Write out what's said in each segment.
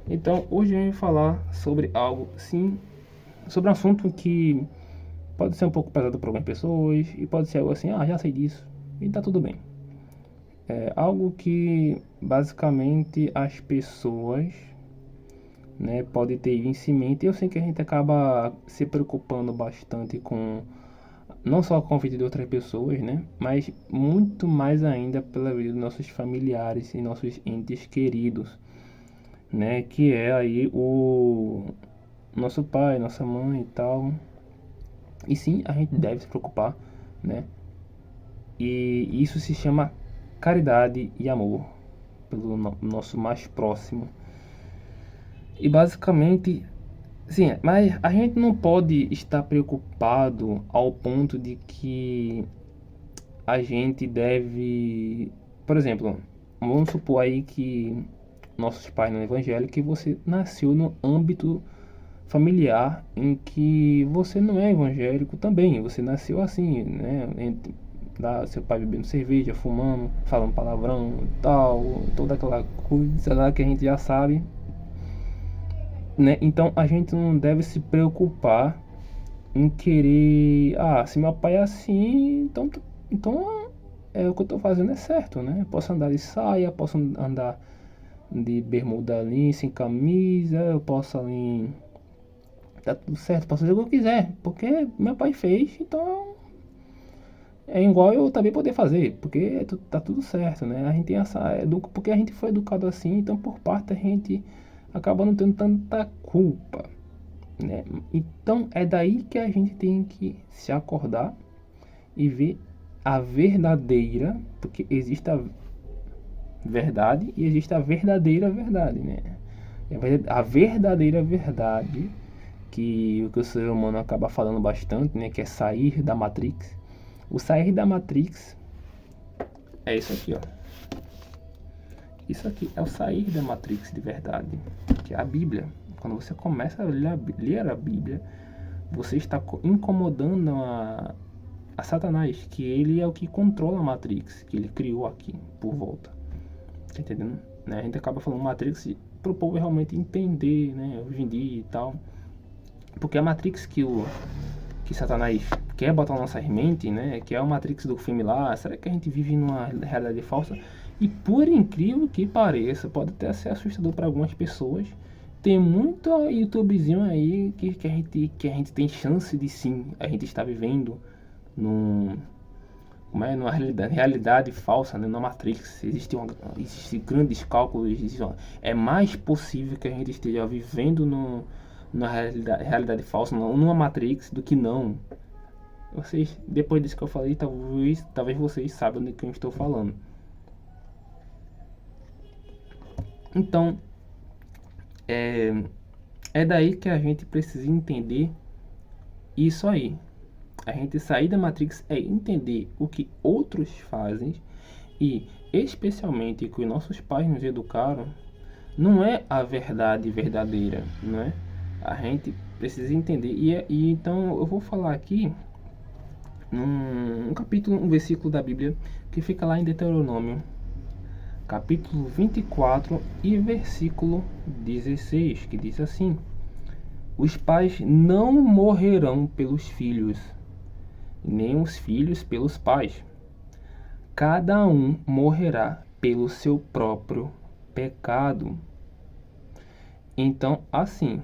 Então, hoje eu vou falar sobre algo, sim, sobre um assunto que pode ser um pouco pesado para algumas pessoas e pode ser algo assim, já sei disso e tá tudo bem. É algo que basicamente as pessoas, né, podem ter isso em mente. Eu sei que a gente acaba se preocupando bastante com não só com a vida de outras pessoas, né, mas muito mais ainda pela vida dos nossos familiares e nossos entes queridos, né, que é aí o nosso pai, nossa mãe e tal. E sim, a gente deve se preocupar, né? E isso se chama caridade e amor pelo nosso mais próximo. E basicamente, sim, mas a gente não pode estar preocupado ao ponto de que a gente deve, por exemplo, vamos supor aí que nossos pais no evangelho que você nasceu no âmbito familiar em que você não é evangélico também, você nasceu assim, né? Lá, seu pai bebendo cerveja, fumando, falando palavrão e tal, toda aquela coisa lá que a gente já sabe, né? Então a gente não deve se preocupar em querer, se meu pai é assim, então é o que eu tô fazendo é certo, né? Eu posso andar de saia, posso andar de bermuda ali, sem camisa, eu posso ali, tá tudo certo, posso fazer o que eu quiser, porque meu pai fez, então é igual eu também poder fazer, porque tá tudo certo, né? A gente tem porque a gente foi educado assim, então por parte a gente acaba não tendo tanta culpa, né? Então é daí que a gente tem que se acordar e ver a verdadeira, porque existe a verdade e existe a verdadeira verdade, né? A verdadeira verdade que o ser humano acaba falando bastante, né, que é sair da Matrix. O sair da Matrix é isso aqui, ó. Isso aqui é o sair da Matrix de verdade, que é a Bíblia. Quando você começa a ler a Bíblia, você está incomodando a Satanás, que ele é o que controla a Matrix, que ele criou aqui por volta. Tá entendendo? Né? A gente acaba falando Matrix para o povo realmente entender, né, hoje em dia e tal. Porque a Matrix que Satanás quer botar na nossa mente, né? Que é o Matrix do filme lá. Será que a gente vive numa realidade falsa? E por incrível que pareça, pode até ser assustador para algumas pessoas. Tem muito YouTubezinho aí que a gente tem chance de sim, a gente está vivendo num, numa realidade falsa, né? Na Matrix. Existem grandes cálculos. É mais possível que a gente esteja vivendo numa realidade falsa, numa Matrix, do que não. Vocês, depois disso que eu falei, talvez vocês saibam do que eu estou falando. Então, é, é daí que a gente precisa entender isso aí. A gente sair da Matrix é entender o que outros fazem e, especialmente, que os nossos pais nos educaram, não é a verdade verdadeira, não é? A gente precisa entender. E então eu vou falar aqui um capítulo, um versículo da Bíblia que fica lá em Deuteronômio, capítulo 24 e versículo 16, que diz assim: os pais não morrerão pelos filhos, nem os filhos pelos pais. Cada um morrerá pelo seu próprio pecado. Então, assim,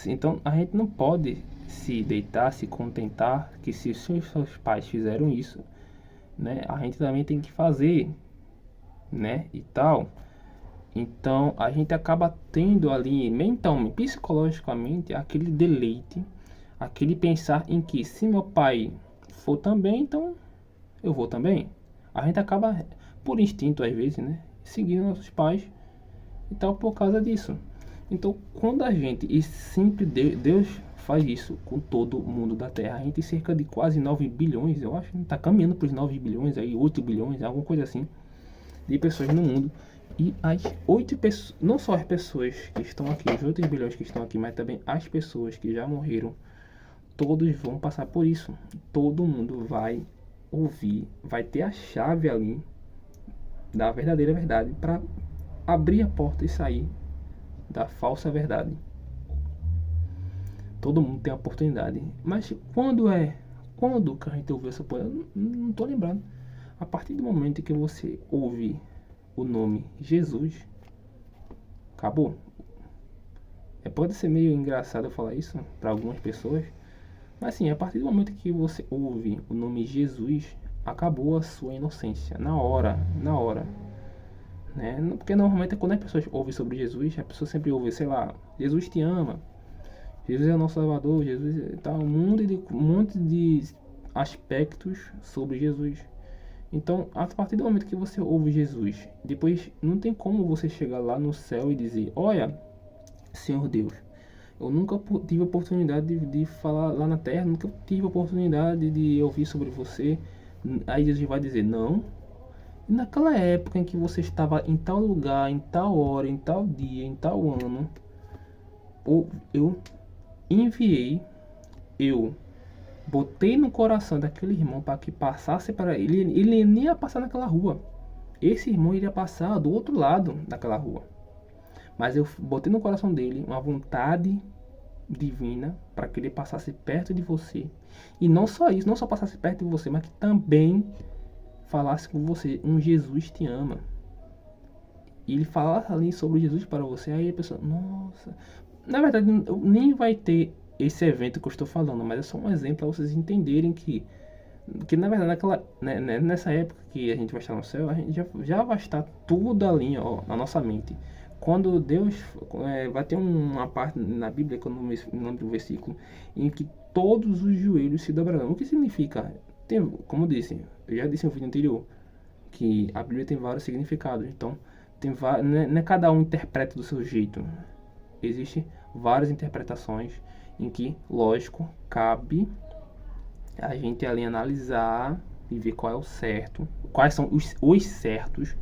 então a gente não pode se deitar, se contentar que se os seus pais fizeram isso, né, a gente também tem que fazer, né, e tal. Então a gente acaba tendo ali mentalmente, psicologicamente, aquele deleite, aquele pensar em que se meu pai for também, então eu vou também. A gente acaba, por instinto às vezes, né, seguindo nossos pais e tal por causa disso. Então, quando a gente, e sempre Deus faz isso com todo mundo da Terra, a gente tem cerca de quase 9 bilhões, eu acho, está caminhando para os 9 bilhões, aí 8 bilhões, alguma coisa assim, de pessoas no mundo. E as 8 pessoas, não só as pessoas que estão aqui, os 8 bilhões que estão aqui, mas também as pessoas que já morreram, todos vão passar por isso. Todo mundo vai ouvir, vai ter a chave ali da verdadeira verdade para abrir a porta e sair da falsa verdade. Todo mundo tem a oportunidade. Mas quando que a gente ouviu essa coisa? Eu não tô lembrando. A partir do momento que você ouve o nome Jesus, acabou. Pode ser meio engraçado eu falar isso para algumas pessoas, mas sim, a partir do momento que você ouve o nome Jesus, acabou a sua inocência, na hora, né? Porque normalmente quando as pessoas ouvem sobre Jesus, a pessoa sempre ouve, sei lá, Jesus te ama, Jesus é o nosso Salvador, Jesus e tal, um monte de aspectos sobre Jesus. Então, a partir do momento que você ouve Jesus, depois não tem como você chegar lá no céu e dizer, olha, Senhor Deus, eu nunca tive a oportunidade de falar lá na terra, nunca tive a oportunidade de ouvir sobre você. Aí Jesus vai dizer, não, naquela época em que você estava em tal lugar, em tal hora, em tal dia, em tal ano, eu enviei, eu botei no coração daquele irmão para que passasse para ele nem ia passar naquela rua. Esse irmão iria passar do outro lado daquela rua. Mas eu botei no coração dele uma vontade divina para que ele passasse perto de você. E não só isso, não só passasse perto de você, mas que também falasse com você, um Jesus te ama. E ele falasse ali sobre Jesus para você, aí a pessoa, nossa. Na verdade, nem vai ter esse evento que eu estou falando, mas é só um exemplo para vocês entenderem que na verdade nessa época que a gente vai estar no céu, a gente já vai estar tudo ali, ó, na nossa mente. Quando Deus vai ter uma parte na Bíblia, que eu não lembro do versículo, em que todos os joelhos se dobrarão. O que significa? Como eu disse, eu já disse no vídeo anterior, que a Bíblia tem vários significados. Então, não é cada um interpreta do seu jeito. Existem várias interpretações em que, lógico, cabe a gente ali analisar e ver qual é o certo, quais são os certos,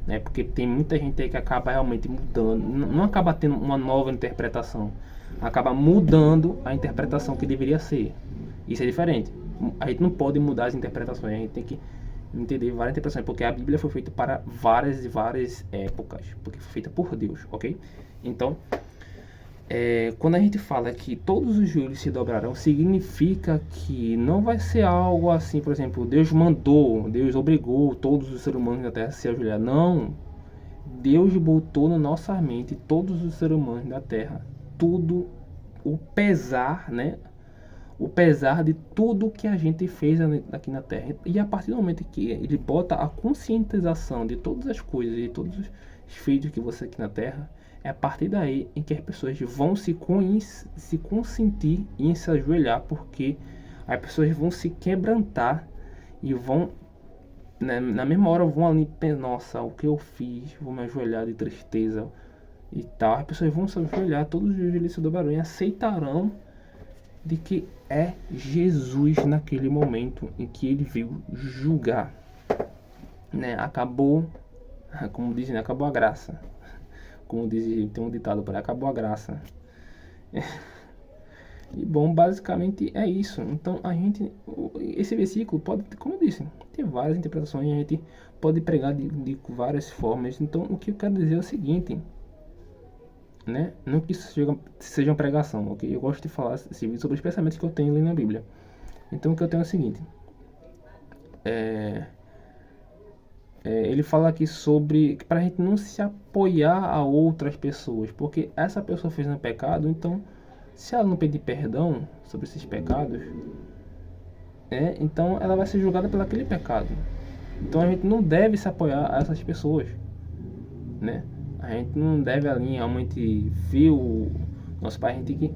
né? Porque tem muita gente aí que acaba realmente mudando, não acaba tendo uma nova interpretação, acaba mudando a interpretação que deveria ser. Isso é diferente. A gente não pode mudar as interpretações, a gente tem que entender várias interpretações, porque a Bíblia foi feita para várias e várias épocas, porque foi feita por Deus, ok? Então, quando a gente fala que todos os joelhos se dobrarão, significa que não vai ser algo assim, por exemplo, Deus mandou, Deus obrigou todos os seres humanos da terra a se ajoelhar. Não. Deus botou na nossa mente todos os seres humanos da terra, tudo, o pesar, né? O pesar de tudo que a gente fez aqui na terra. E a partir do momento que ele bota a conscientização de todas as coisas, de todos os feitos que você aqui na terra, é a partir daí em que as pessoas vão se consentir em se ajoelhar, porque as pessoas vão se quebrantar e vão, né, na mesma hora vão ali pensar, nossa, o que eu fiz, vou me ajoelhar de tristeza e tal. As pessoas vão se ajoelhar, todos os joelhos se dobrarão e aceitarão de que é Jesus naquele momento em que ele veio julgar, né? Acabou, como dizem, né? Acabou a graça. Como diz, tem um ditado por aí, acabou a graça. E bom, basicamente é isso. Então esse versículo pode, como eu disse, ter várias interpretações, a gente pode pregar de várias formas. Então o que eu quero dizer é o seguinte, né? Não que isso seja uma pregação, ok? Eu gosto de falar sobre os pensamentos que eu tenho ali na Bíblia. Então o que eu tenho é o seguinte, ele fala aqui sobre para a gente não se apoiar a outras pessoas, porque essa pessoa fez um pecado, então se ela não pedir perdão sobre esses pecados, então ela vai ser julgada por aquele pecado. Então a gente não deve se apoiar a essas pessoas, né? A gente não deve ali realmente ver o nosso pai, a gente tem que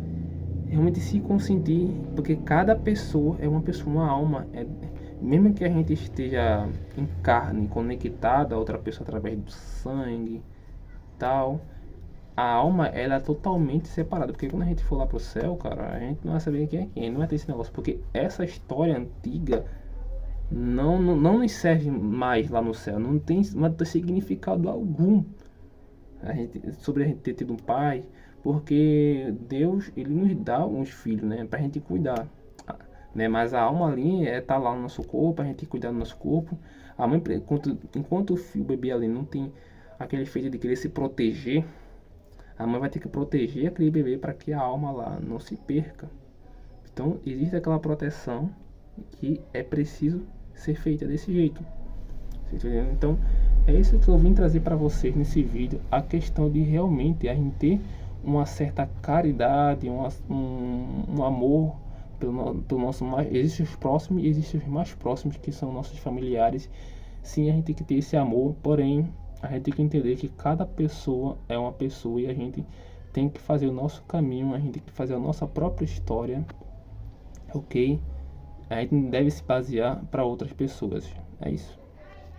realmente se consentir, porque cada pessoa é uma pessoa, uma alma, mesmo que a gente esteja em carne, conectada a outra pessoa através do sangue, tal, a alma ela é totalmente separada, porque quando a gente for lá pro céu, cara, a gente não vai saber quem é quem, não vai ter esse negócio, porque essa história antiga não nos serve mais lá no céu, não tem significado algum sobre a gente ter tido um pai, porque Deus ele nos dá uns filhos, né, pra gente cuidar, né? Mas a alma ali tá lá no nosso corpo, a gente cuidar do nosso corpo. A mãe, enquanto o bebê ali não tem aquele feito de querer se proteger, a mãe vai ter que proteger aquele bebê para que a alma lá não se perca. Então existe aquela proteção que é preciso ser feita desse jeito. Então é isso que eu vim trazer para vocês nesse vídeo, a questão de realmente a gente ter uma certa caridade, um amor pelo nosso mais. Existem os próximos e existem os mais próximos, que são nossos familiares. Sim, a gente tem que ter esse amor, porém a gente tem que entender que cada pessoa é uma pessoa e a gente tem que fazer o nosso caminho, a gente tem que fazer a nossa própria história, ok? A gente não deve se basear para outras pessoas. É isso.